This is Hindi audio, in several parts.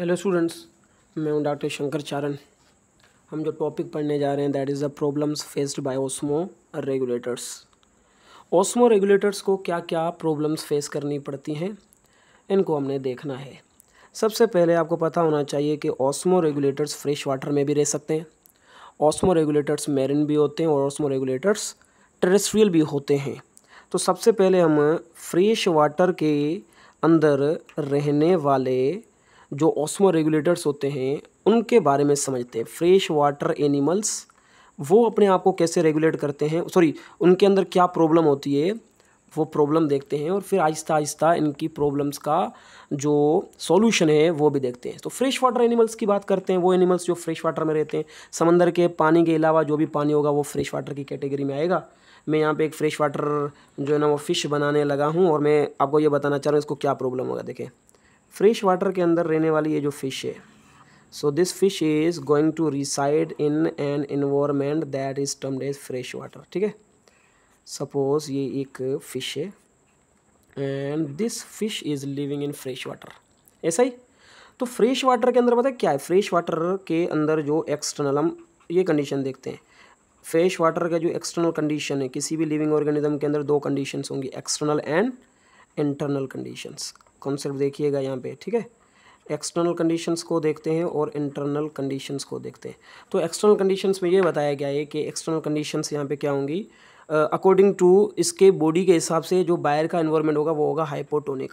हेलो स्टूडेंट्स, मैं हूं डॉक्टर शंकर चारण। हम जो टॉपिक पढ़ने जा रहे हैं that is the problems faced bye osmo regulators. Osmo regulators को क्या क्या प्रॉब्लम्स फेस करनी पड़ती हैं, इनको हमने देखना है। सबसे पहले आपको पता होना चाहिए कि ऑस्मो रेगुलेटर्स फ्रेश वाटर में भी रह सकते हैं, ऑस्मो रेगुलेटर्स मैरिन भी होते हैं और ऑस्मो रेगुलेटर्स टेरेस्ट्रियल भी होते हैं। तो सबसे पहले हम फ्रेश वाटर के अंदर रहने वाले जो ऑस्मो रेगुलेटर्स होते हैं उनके बारे में समझते हैं। फ्रेश वाटर एनिमल्स वो अपने आप को कैसे रेगुलेट करते हैं, उनके अंदर क्या प्रॉब्लम होती है वो प्रॉब्लम देखते हैं और फिर आहिस्ता आहिस्ता इनकी प्रॉब्लम्स का जो सॉल्यूशन है वो भी देखते हैं। तो फ्रेश वाटर एनिमल्स की बात करते हैं, वो एनिमल्स जो फ्रेश वाटर में रहते हैं। समंदर के पानी के अलावा जो भी पानी होगा वो फ्रेश वाटर की कैटेगरी में आएगा। मैं यहाँ पे एक फ्रेश वाटर जो है ना वो फ़िश बनाने लगा हूँ और मैं आपको ये बताना चाह रहा हूँ इसको क्या प्रॉब्लम होगा। देखें, फ्रेश वाटर के अंदर रहने वाली ये जो फ़िश है, so this fish is going to reside in an environment that is termed as fresh water. ठीक है, सपोज ये एक फ़िश है and this fish is living in fresh water, ऐसा ही। तो फ्रेश वाटर के अंदर पता है क्या है, फ्रेश वाटर के अंदर जो एक्सटर्नल हम ये कंडीशन देखते हैं। फ्रेश वाटर का जो एक्सटर्नल कंडीशन है, किसी भी लिविंग ऑर्गेनिज्म के अंदर दो कंडीशंस होंगी, external and internal conditions. Concept देखिएगा यहाँ पे, ठीक है। एक्सटर्नल कंडीशंस को देखते हैं और इंटरनल कंडीशंस को देखते हैं। तो एक्सटर्नल कंडीशंस में ये बताया गया है कि एक्सटर्नल कंडीशंस यहाँ पे क्या होंगी, अकॉर्डिंग टू इसके बॉडी के हिसाब से जो बाहर का एनवायरनमेंट होगा वो होगा हाइपोटोनिक।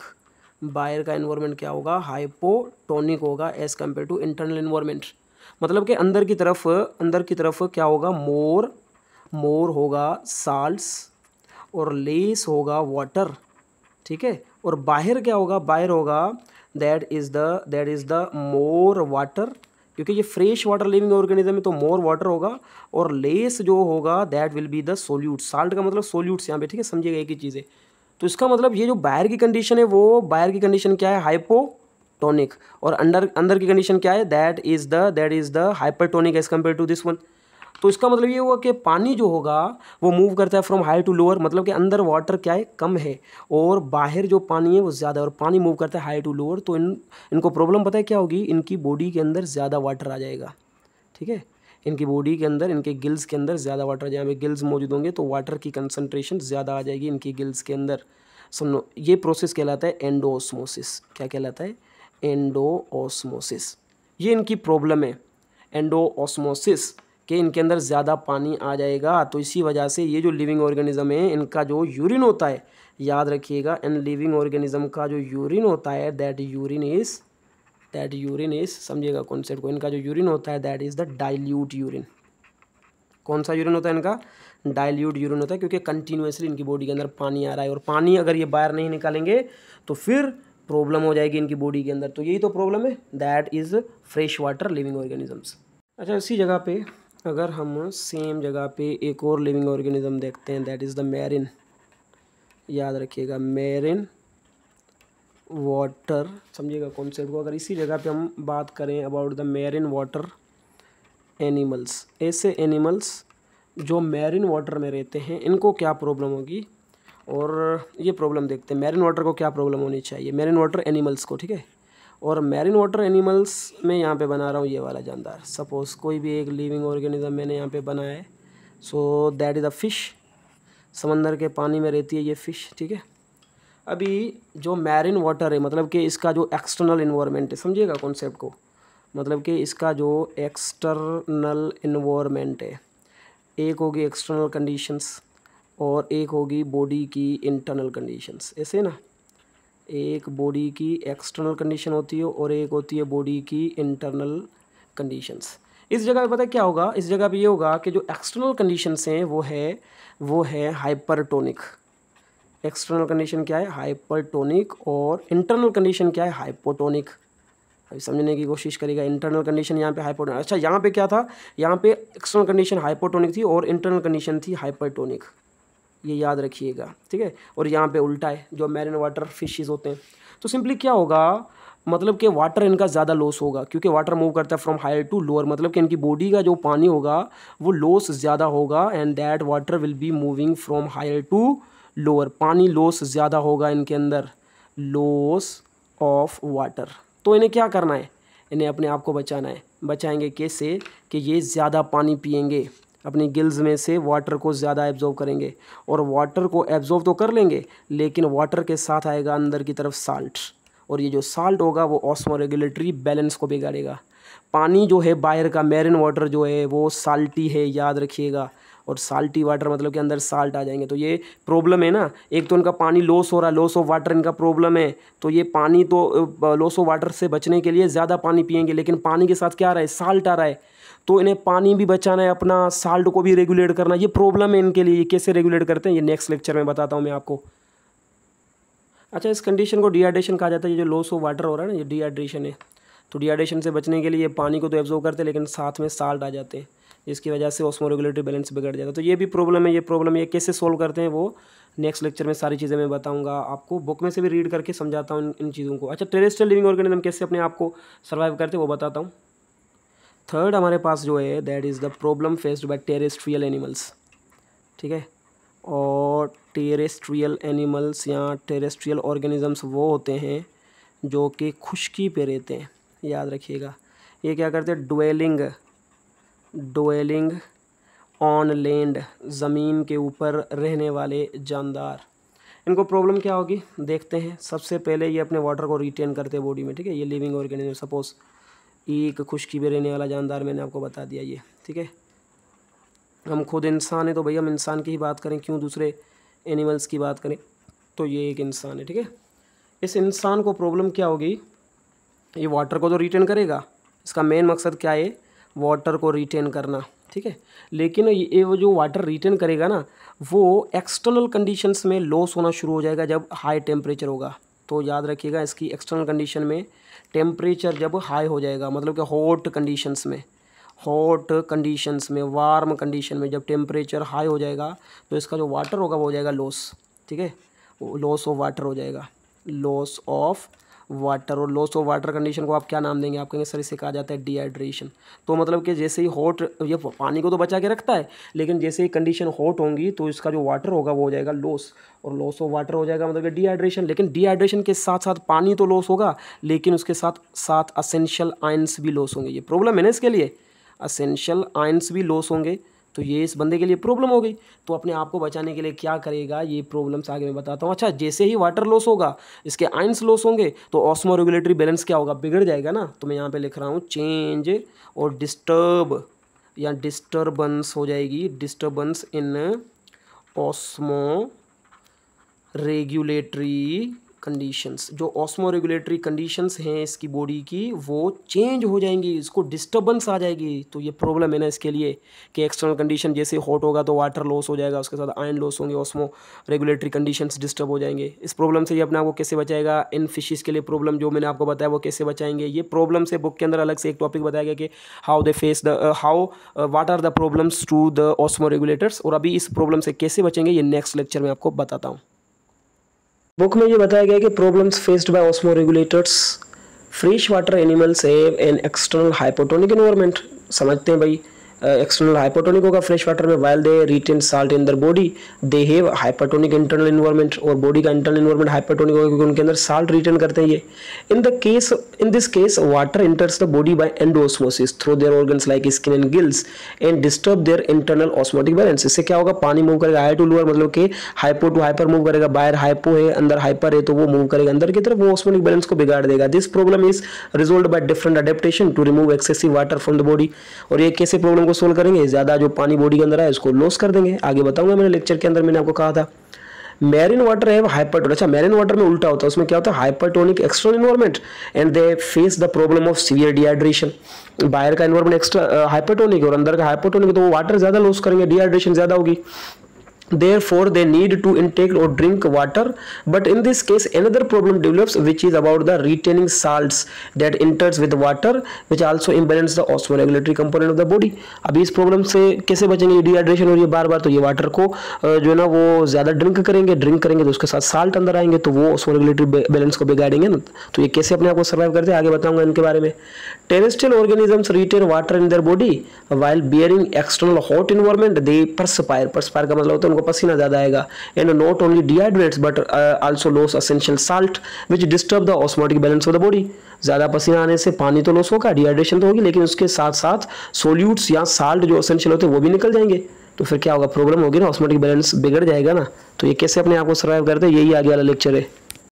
बाहर का एनवायरनमेंट क्या होगा, हाइपोटोनिक होगा as compare to internal environment. मतलब कि अंदर की तरफ क्या होगा, मोर होगा साल्ट्स और लेस होगा वाटर, ठीक है। और बाहर क्या होगा, बाहर होगा that is the more water, क्योंकि ये फ्रेश वाटर लिविंग ऑर्गेनिज्म है तो मोर वाटर होगा। और लेस जो होगा that will be the solute. Salt का मतलब सोल्यूट्स यहाँ पे, ठीक है, समझिएगा एक ही चीज़ है। तो इसका मतलब ये जो बाहर की कंडीशन है वो बाहर की कंडीशन क्या है, हाइपोटोनिक। और अंदर की कंडीशन क्या है, that is the hypertonic as compare to this one. तो इसका मतलब ये हुआ कि पानी जो होगा वो मूव करता है फ्रॉम हाई टू लोअर, मतलब कि अंदर वाटर क्या है, कम है, और बाहर जो पानी है वो ज़्यादा है, और पानी मूव करता है हाई टू लोअर। तो इनको प्रॉब्लम पता है क्या होगी, इनकी बॉडी के अंदर ज़्यादा वाटर आ जाएगा, ठीक है। इनकी बॉडी के अंदर, इनके गिल्स के अंदर ज़्यादा वाटर, जहाँ पे गिल्स मौजूद होंगे तो वाटर की कंसनट्रेशन ज़्यादा आ जाएगी इनकी गिल्स के अंदर। सुनो, ये प्रोसेस कहलाता है एंडोऑस्मोसिस। क्या कहलाता है, एंडोऑस्मोसिस। ये इनकी प्रॉब्लम है, एंडोऑस्मोसिस, कि इनके अंदर ज़्यादा पानी आ जाएगा। तो इसी वजह से ये जो लिविंग ऑर्गेनिज्म है इनका जो यूरिन होता है, याद रखिएगा, इन लिविंग ऑर्गेनिज्म का जो यूरिन होता है दैट यूरिन इज समझिएगा कॉन्सेप्ट को, इनका जो यूरिन होता है that is the dilute urine. कौन सा यूरिन होता है इनका, डाइल्यूट यूरिन होता है, क्योंकि कंटिन्यूसली इनकी बॉडी के अंदर पानी आ रहा है और पानी अगर ये बाहर नहीं निकालेंगे तो फिर प्रॉब्लम हो जाएगी इनकी बॉडी के अंदर। तो यही तो प्रॉब्लम है, that is fresh water living organisms. अच्छा, इसी जगह पे अगर हम सेम जगह पे एक और लिविंग ऑर्गेनिज्म देखते हैं दैट इज़ द मैरिन। याद रखिएगा, मैरिन वाटर, समझिएगा कॉन्सेप्ट को। अगर इसी जगह पे हम बात करें about the marine water animals, ऐसे एनिमल्स जो मैरिन वाटर में रहते हैं इनको क्या प्रॉब्लम होगी, और ये प्रॉब्लम देखते हैं मैरिन वाटर को क्या प्रॉब्लम होनी चाहिए, मैरिन वाटर एनिमल्स को, ठीक है। और मैरिन वाटर एनिमल्स में यहाँ पे बना रहा हूँ ये वाला जानदार। सपोज़ कोई भी एक लिविंग ऑर्गेनिज्म मैंने यहाँ पे बनाया है, so that is a fish. समंदर के पानी में रहती है ये फ़िश, ठीक है। अभी जो मैरिन वाटर है, मतलब कि इसका जो एक्सटर्नल इन्वायरमेंट है, समझिएगा कॉन्सेप्ट को, मतलब कि इसका जो एक्सटर्नल इन्वायरमेंट है, एक होगी एक्सटर्नल कंडीशंस और एक होगी बॉडी की इंटरनल कंडीशंस, ऐसे ना। एक बॉडी की एक्सटर्नल कंडीशन होती है और एक होती है बॉडी की इंटरनल कंडीशंस। इस जगह पे पता है क्या होगा, इस जगह पे ये होगा कि जो एक्सटर्नल कंडीशंस हैं वो है हाइपरटोनिक। एक्सटर्नल कंडीशन क्या है, हाइपरटोनिक, और इंटरनल कंडीशन क्या है, हाइपोटोनिक। अभी समझने की कोशिश करिएगा, इंटरनल कंडीशन यहाँ पे हाइपोटोनिक। अच्छा, यहाँ पे क्या था, यहाँ पे एक्सटर्नल कंडीशन हाइपोटोनिक थी और इंटरनल कंडीशन थी हाइपरटोनिक, ये याद रखिएगा, ठीक है। और यहाँ पे उल्टा है, जो मैरिन वाटर फिशेस होते हैं। तो सिंपली क्या होगा, मतलब कि वाटर इनका ज़्यादा लॉस होगा, क्योंकि वाटर मूव करता है फ्रॉम हायर टू लोअर, मतलब कि इनकी बॉडी का जो पानी होगा वो लॉस ज़्यादा होगा, and that water will be moving from higher to lower. पानी लॉस ज़्यादा होगा इनके अंदर, लॉस ऑफ वाटर। तो इन्हें क्या करना है, इन्हें अपने आप को बचाना है। बचाएंगे कैसे कि ये ज़्यादा पानी पिएंगे, अपनी गिल्स में से वाटर को ज़्यादा एब्जॉर्व करेंगे, और वाटर को एब्जॉर्व तो कर लेंगे लेकिन वाटर के साथ आएगा अंदर की तरफ साल्ट, और ये जो साल्ट होगा वो ऑस्मोरेगुलेटरी बैलेंस को बिगाड़ेगा। पानी जो है बाहर का मैरिन वाटर जो है वो साल्टी है, याद रखिएगा, और साल्टी वाटर मतलब कि अंदर साल्ट आ जाएंगे। तो ये प्रॉब्लम है ना, एक तो इनका पानी लॉस हो रहा है, लॉस ऑफ वाटर इनका प्रॉब्लम है। तो ये पानी तो लॉस ऑफ वाटर से बचने के लिए ज़्यादा पानी पिएंगे, लेकिन पानी के साथ क्या आ रहा है, साल्ट आ रहा है। तो इन्हें पानी भी बचाना है अपना, साल्ट को भी रेगुलेट करना, ये प्रॉब्लम है इनके लिए। ये कैसे रेगुलेट करते हैं ये नेक्स्ट लेक्चर में बताता हूँ मैं आपको। अच्छा, इस कंडीशन को डिहाइड्रेशन कहा जाता है। ये जो लॉस ऑफ वाटर हो रहा है ना, ये डिहाइड्रेशन है। तो डिहाइड्रेशन से बचने के लिए ये पानी को तो एब्जॉर्ब करते हैं लेकिन साथ में साल्ट आ जाते हैं, जिसकी वजह से ऑस्मोरेगुलेटरी बैलेंस बिगड़ जाता है। तो ये भी प्रॉब्लम है। ये कैसे सोल्व करते हैं वो नेक्स्ट लेक्चर में सारी चीज़ें मैं बताऊंगा आपको। बुक में से भी रीड करके समझाता हूँ इन चीज़ों को। अच्छा, टेरेस्ट्रियल लिविंग ऑर्गेनिज्म कैसे अपने आप को सर्वाइव करते हैं वो बताता हूँ। थर्ड हमारे पास जो है that is the problem faced by terrestrial animals, ठीक है। और टेरेस्ट्रियल एनिमल्स या टेरेस्ट्रियल ऑर्गेनिजम्स वो होते हैं जो कि खुश्की पे रहते हैं, याद रखिएगा। ये क्या करते हैं, डवेलिंग ऑन लैंड, ज़मीन के ऊपर रहने वाले जानदार। इनको प्रॉब्लम क्या होगी देखते हैं। सबसे पहले ये अपने वाटर को रिटेन करते हैं बॉडी में, ठीक है। ये लिविंग ऑर्गेनिज्म, सपोज एक खुश्की में रहने वाला जानदार मैंने आपको बता दिया ये, ठीक है। हम खुद इंसान है तो भैया हम इंसान की ही बात करें, क्यों दूसरे एनिमल्स की बात करें। तो ये एक इंसान है, ठीक है। इस इंसान को प्रॉब्लम क्या होगी, ये वाटर को तो रिटेन करेगा, इसका मेन मकसद क्या है, वाटर को रिटेन करना, ठीक है। लेकिन ये वो जो वाटर रिटेन करेगा ना, वो एक्सटर्नल कंडीशंस में लॉस होना शुरू हो जाएगा जब हाई टेम्परेचर होगा। तो याद रखिएगा, इसकी एक्सटर्नल कंडीशन में टेम्परेचर जब हाई हो जाएगा, मतलब कि हॉट कंडीशंस में वार्म कंडीशन में जब टेम्परेचर हाई हो जाएगा तो इसका जो वाटर होगा वो हो जाएगा लॉस, ठीक है। लॉस ऑफ वाटर हो जाएगा, लॉस ऑफ वाटर। और लॉस ऑफ वाटर कंडीशन को आप क्या नाम देंगे, आप कहेंगे सर इसे कहा जाता है डिहाइड्रेशन। तो मतलब कि जैसे ही हॉट, ये पानी को तो बचा के रखता है, लेकिन जैसे ही कंडीशन हॉट होंगी तो इसका जो वाटर होगा वो हो जाएगा लॉस, और लॉस ऑफ वाटर हो जाएगा मतलब कि डिहाइड्रेशन। लेकिन डिहाइड्रेशन के साथ साथ पानी तो लॉस होगा, लेकिन उसके साथ साथ असेंशियल आयंस भी लॉस होंगे। ये प्रॉब्लम है ना इसके लिए, असेंशियल आयंस भी लॉस होंगे। तो ये इस बंदे के लिए प्रॉब्लम हो गई। तो अपने आप को बचाने के लिए क्या करेगा, ये प्रॉब्लम्स आगे मैं बताता हूँ। अच्छा, जैसे ही वाटर लॉस होगा, इसके आयंस लॉस होंगे, तो ऑस्मोरेगुलेटरी बैलेंस क्या होगा, बिगड़ जाएगा ना। तो मैं यहाँ पे लिख रहा हूँ चेंज और डिस्टर्ब या डिस्टर्बेंस हो जाएगी, डिस्टर्बेंस इन ऑस्मोरेगुलेटरी कंडीशंस। जो ऑस्मोरेगुलेटरी कंडीशंस हैं इसकी बॉडी की वो चेंज हो जाएंगी, इसको डिस्टर्बेंस आ जाएगी। तो ये प्रॉब्लम है ना इसके लिए कि एक्सटर्नल कंडीशन जैसे हॉट होगा तो वाटर लॉस हो जाएगा, उसके साथ आयन लॉस होंगे, ऑस्मोरेगुलेटरी कंडीशंस डिस्टर्ब हो जाएंगे। इस प्रॉब्लम से ये अपने आप को कैसे बचाएगा, इन फिशेस के लिए प्रॉब्लम जो मैंने आपको बताया वो कैसे बचाएंगे। ये प्रॉब्लम से बुक के अंदर अलग से एक टॉपिक बताया गया कि how they face the what are the problems to the osmoregulators. और अभी इस प्रॉब्लम से कैसे बचेंगे ये नेक्स्ट लेक्चर में आपको बताता हूँ। बुक में ये बताया गया कि problems faced by osmoregulators, fresh water animals have an external hypotonic environment. समझते हैं भाई, एक्सटर्नल हाइपोटोनिक होगा फ्रेश वाटर में, while they retain salt in their body they have hypotonic internal environment. और बॉडी का इंटरनल एनवायरनमेंट हाइपोटोनिक होगा क्योंकि उनके अंदर साल्ट रिटेन करते हैं ये। In this case water enters the body by endosmosis through their organs like skin and gills and disturb their internal osmotic balance. इससे क्या होगा, पानी मूव करेगा हाई टू लोअर, मतलब कि हाइपो टू हाइपर मूव करेगा। बाहर हाइपो है, अंदर हाइपर है, तो वो मूव करेगा अंदर की तरफ, वो ऑस्मोटिक बैलेंस को बिगाड़ देगा। This problem is resolved by different adaptation to remove excessive water from the body. और ये कैसे प्रॉब्लम को सोल्व करेंगे, ज्यादा जो पानी बॉडी के अंदर है इसको लॉस कर देंगे। आगे बताऊंगा, मैंने लेक्चर के अंदर मैंने आपको कहा था। मैरिन वाटर है हाइपरटोनिक। अच्छा, मैरिन वाटर में उल्टा होता है, उसमें क्या होता है, hypertonic external environment and they face the problem of severe dehydration. बाहर का एनवायरनमेंट एक्स्ट्रा हाइपरटोनिक और अंदर का हाइपोटोनिक, तो वो वाटर ज्यादा लॉस करेंगे, डिहाइड्रेशन ज्यादा होगी। Therefore, they need to intake or drink water. But in this case, another problem develops, which is about the retaining salts that enters with water, which also imbalance the osmoregulatory component of the body. अभी इस प्रॉब्लम से कैसे बचेंगे, डिहाइड्रेशन हो रही है बार बार, तो ये वाटर को जो है ना वो ज़्यादा ड्रिंक करेंगे तो उसके साथ साल्ट अंदर आएंगे, तो वो osmoregulatory बैलेंस को बिगाड़ेंगे ना। तो ये कैसे अपने आप को सर्वाइव करते हैं आगे बताऊंगा इनके बारे में। Terrestrial organisms retain water in their body while bearing external hot environment, they perspire का मतलब होता है उनको पसीना ज़्यादा आएगा। And not only dehydrates but also loss essential salt which disturb the osmotic balance of the body. ज़्यादा पसीना आने से पानी तो लॉस होगा, डिहाइड्रेशन तो होगी, लेकिन उसके साथ साथ सोल्यूट्स या साल्ट जो एसेंशियल होते हैं वो भी निकल जाएंगे। तो फिर क्या होगा, प्रॉब्लम होगी ना, ऑस्मोटिक बैलेंस बिगड़ जाएगा ना। तो ये कैसे अपने आप को सर्वाइव करते हैं, यही आगे वाला लेक्चर है।